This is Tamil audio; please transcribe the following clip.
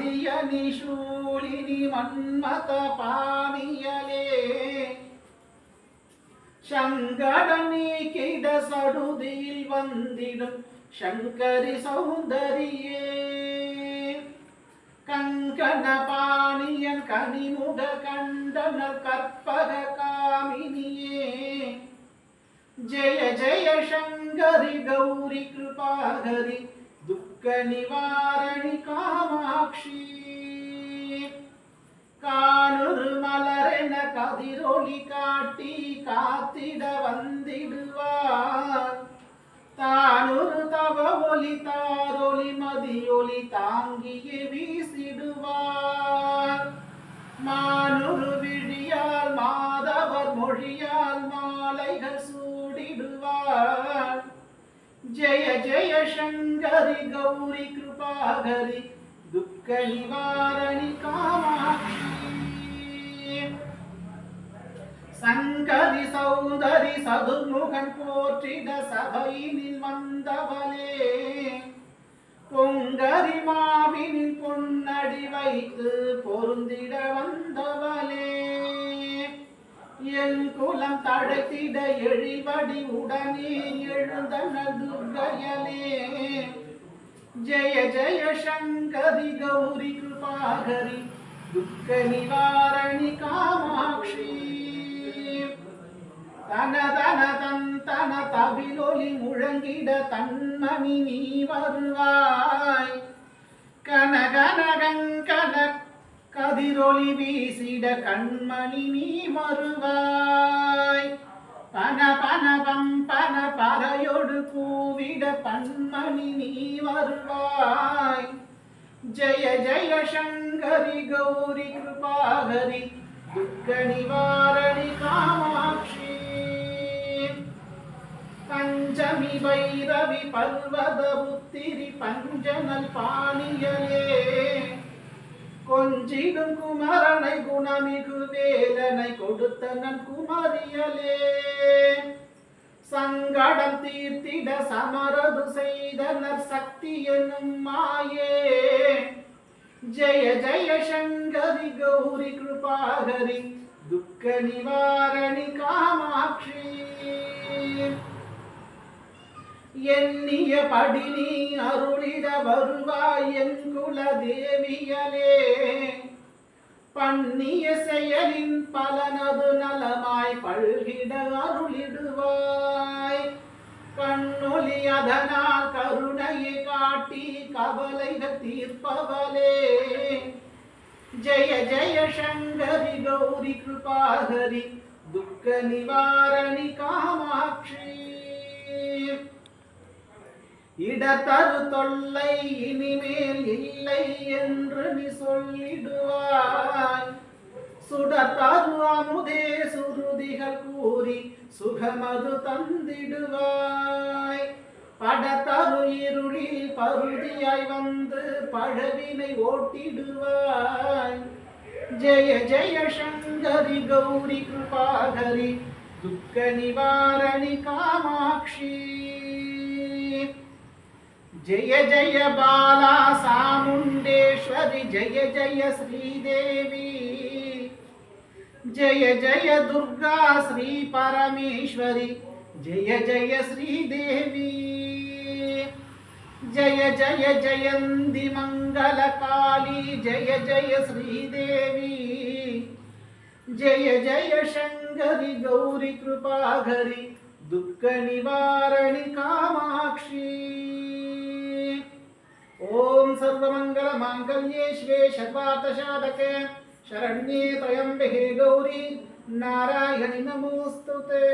மதியனி சூழினி மன்மத பாணியலே சங்கடனே கிட சடுதியில் வந்திடும் சங்கரி சௌந்தரியே கங்கண பாணியன் கனிமுக கண்டன கற்பக காமினியே ஜெய ஜெய சங்கரி கௌரி கிருபாகரி துக்க நிவாரணி காமாட்சி காணுரு மலரென கதிரொளி காட்டி காத்திட வந்திடுவார் தானுரு தவ ஒளி தாரொளி மதியொளி தாங்கியே வீசிடுவார் மானுரு விழியால் மாதவர் மொழியால் மாலைகள் சூடிடுவார் ஜெய ஜெய சங்கரி கௌரி கிருபாகரி துக்க நிவாரணி காமாட்சி சங்கரி சௌந்தரி சதுர்முகன் போற்றிட சபையினில் வந்தவளே பொங்கரி மாவினில் பொன்னடி வைத்து பொருந்திட வந்தவளே என் குலம் தழைத்திட எழில்படி உடனே எழுந்தனள் துர்க்கையலே ஜெய ஜெய சங்கரி கௌரி கிருபாகரி துக்க நிவாரணி காமாட்சி தன தன தன தவிலொலி முழங்கிட தன்மணி நீ வருவாய் கனகனகங்கன கதிரொளி வீசிட கண்மணி நீ வருவாய் பன பன பம்பன பறையொடு கூவிட பன்மணி நீ வருவாய் ஜெய ஜெய சங்கரி கௌரி கிருபாகரி துக்க நிவாரணி காமாட்சி பஞ்சமி வைரவி பர்வத புத்திரி பஞ்சனல் பாணியலே கொஞ்சிடும் குமரனை குணமிகு வேலனை கொடுத்தனன் குமரியலே சங்கடம் தீர்த்திட சமரது செய்தனர் சக்தி எனும் மாயே ஜெய ஜெய சங்கரி கௌரி கிருபாகரி துக்க நிவாரணி காமாட்சி எண்ணிய படி நீ அருளிட வருவாய் என் குல தேவியலே பண்ணிய செயலின் பலனது நலமாய் பல்கிட அருளிடுவாய் கண்ணொலி அதனால் கருணையை காட்டி கவலைகள் தீர்ப்பவளே ஜெய ஜெய சங்கரி கௌரி கிருபாகரி துக்க நிவாரணி காமாட்சி இடத்தரு தொல்லை இனிமேல் இல்லை என்று நீ சொல்லிடுவாய் சுடத்தரு அமுதே சுருதிகள் கூறி சுகமது தந்திடுவாய் படத்தரு இருளில் பருதியாய் வந்து பழவினை ஓட்டிடுவாய் ஜெய ஜெய சங்கரி கௌரி கிருபாகரி துக்க நிவாரணி காமாட்சி जय जय बाला सामुंडेश्वरी जय जय श्रीदेवी जय जय दुर्गा श्री परमेश्वरी जय जय श्रीदेवी जय जय जयंती मंगल काली जय जय श्रीदेवी जय जय शंकरी गौरी कृपाघरी दुख निवारणी कामाक्षी ओम सर्वमंगल मांगल्ये शिवे सर्वार्थसाधके शरण्ये त्र्यंबके गौरी नारायणि नमोस्तुते।